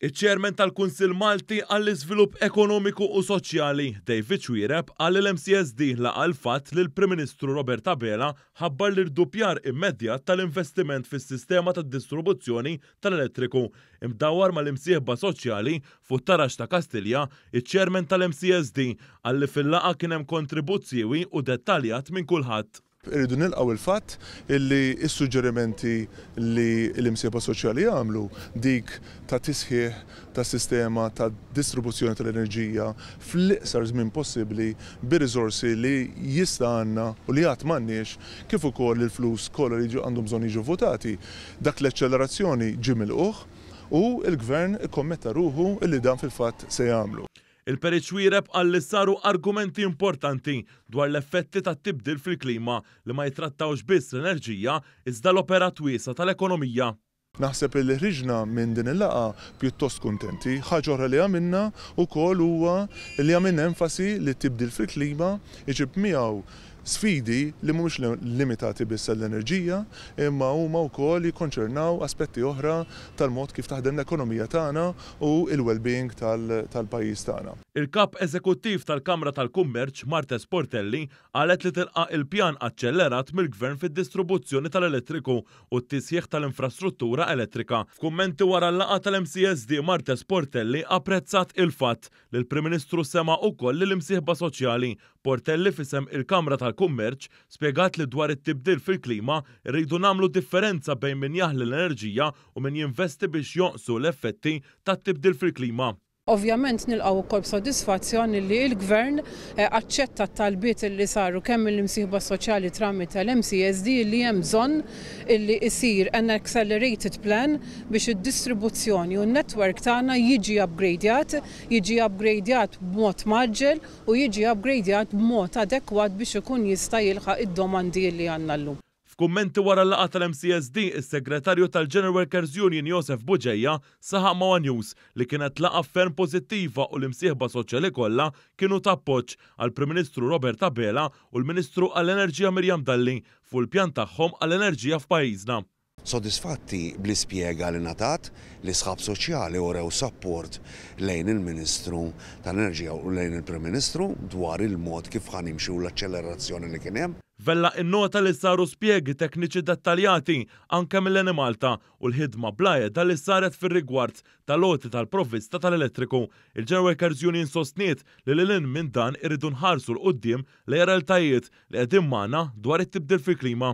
Iċ-Chairman tal-Kunsill Malti għall-Iżvilupp Ekonomiku u Soċjali, David Xwiereb, qal li l-MCSD laqa l-fatt li l-Prim Ministru Robert Abela ħabbar l-irdupjar immedjat tal-investiment fis-sistema tad-distribuzzjoni tal-elettriku. Imdawwar mal-imsieħba soċjali fuq Tarax ta' Kastilja, iċ-Chairman tal-MCSD qal li fil-laqa kien hemm kontribut siewi u dettaljat minn kulħadd. Irridu nilqgħu il-fatt illi s-suġġerimenti li l-imsieba soċjali għamlu dik ta' tisħiħ ta' sistema ta' distribuzzjoni tal-enerġija fl-iqsar żmien possibbli bir-riżorsi li jista' għandna u li għad m'għandniex kif ukoll il-flus kollha li għandhom bżonn jiġu votati. Dak l-eċċelerazzjoni ġie milquh u l-Gvern ikkommetta ruħu illi dan fil-fatt se jagħmlu. Il-Peri Xwiereb qal li saru argumenti importanti dwar l-effetti tat-tibdil fil-klima li ma jitrattawx biss l-enerġija iżda l-operat wiesa tal-ekonomija. Naħseb li ħriġna minn din il-laqa pjuttost kuntenti. Ħaġa oħra li għamilna wkoll huwa li għamilna enfasi li tibdil fil-klima iġib miegħu sfidi li mhumiex limitati biss l-enerġija, imma huma wkoll jikkonċernaw aspetti oħra tal-mod kif taħdem l-ekonomija tagħna u l-well-being tal-pajjiż tagħna. Il-kap eżekuttiv tal-Kamra tal-Kummerċ, Marta Sportelli, qalet li tilqa' il-pjan aċċellerat mill-Gvern fid-distribuzzjoni tal-elettriku u t-tisjieħ tal-infrastruttura elettrika. F'kummenti wara l-laqgħa tal-MCSD, Marta Sportelli apprezzat il-fatt li l-Prim Ministru sema' wkoll lill-imsieħba soċjali. Sportelli fisem il-Kamra tal-Kummerċ spjegat li dwar it-tibdil fil-klima rridu nagħmlu differenza bejn min jaħli l-enerġija u min jinvesti biex jonqsu l-effetti tat-tibdil fil-klima. Ovvjament nilqgħu wkoll b'sodisfazzjoni li l-Gvern aċċetta t-talbiet li saru kemm mill-imsieħba soċjali tramite tal-MCSD li hemm bżonn illi jsir an accelerated plan biex id-distribuzzjoni u n-netwerk tagħna jiġi upgradeat b'mod maġġel u jiġi upgradeat b'mod adekwat biex ikun jista' jilħaq id-domandi li għandna llum. F'kummenti wara l-laqgħa tal-MCSD, is-Segretarju tal-General Workers Union Joseph Buġejja saħaq ma' News li kienet laqgħa ferm pożittiva u l-imsieħba soċjali kollha kienu ta' appoġġ għall-Prim Ministru Robert Abela u l-Ministru għall-Enerġija Mirjam Dalli fuq il-pjan tagħhom għall-enerġija f'pajjiżna. Sodisfatti bl-ispjega li ngħatat li sħab soċjali urew support lejn il-Ministru tal-Enerġija u lejn il-Prim Ministru dwar il-mod kif ħanimxu l-aċċelerazzjoni li kien hemm. Vella innota li saru spjegi tekniċi dettaljati anke mill-Eni Malta u l-ħidma blajeda li saret fir-rigward tal-loti tal-provvista tal-elettriku. Il-General Workers Union sostniet li lil minn dan irridu nħarsu l-qudiem li realtajiet li qegħdin magħna dwar it-tibdil fil-klima.